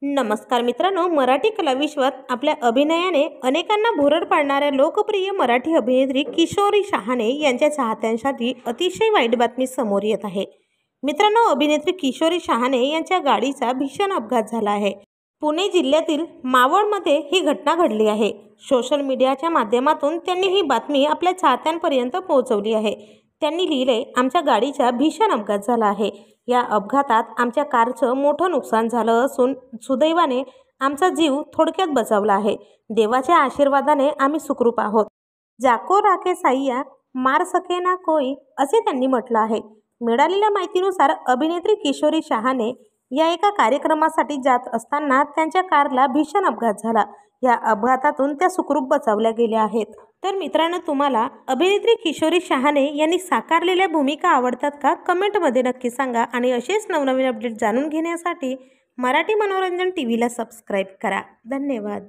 नमस्कार मित्रांनो, मराठी कलाविश्वात आपल्या अभिनयाने अनेकांना भुरळ पाडणाऱ्या लोकप्रिय मराठी अभिनेत्री किशोरी शहाणे यांच्या चाहत्यांसाठी अतिशय वाईट बातमी समोर येत आहे। मित्रांनो, अभिनेत्री किशोरी शहाणे यांच्या गाडीचा भीषण अपघात झाला आहे। पुणे जिल्ह्यातील मावळमध्ये ही घटना घडली आहे। सोशल मीडियाच्या माध्यमातून त्यांनी ही बातमी आपल्या चाहत्यांपर्यंत पोहोचवली आहे। त्यांनी लिहिले, आमच्या गाडीचा भीषण अपघात झाला आहे। या अपघातात आमच्या कारचं मोठं नुकसान झालं असून सुदैवाने आमचा जीव थोडक्यात बचावला आहे। देवाच्या आशीर्वादाने आम्ही सुखरूप आहोत। जाको राखे साईया मार सके ना कोई, असे त्यांनी म्हटलं आहे। मिळालेल्या माहितीनुसार अभिनेत्री किशोरी शहाणे या एका कार्यक्रमासाठी जात असताना त्यांच्या कारला भीषण अपघात झाला। या अपघातातून त्या सुखरूप बचावल्या गेल्या आहेत। तर मित्रांनो, तुम्हाला अभिनेत्री किशोरी शहाणे यांनी साकारलेल्या भूमिका आवडतात का? कमेंटमध्ये नक्की सांगा आणि असेच नवनवीन अपडेट जाणून घेण्यासाठी मराठी मनोरंजन टीव्हीला सबस्क्राईब करा। धन्यवाद।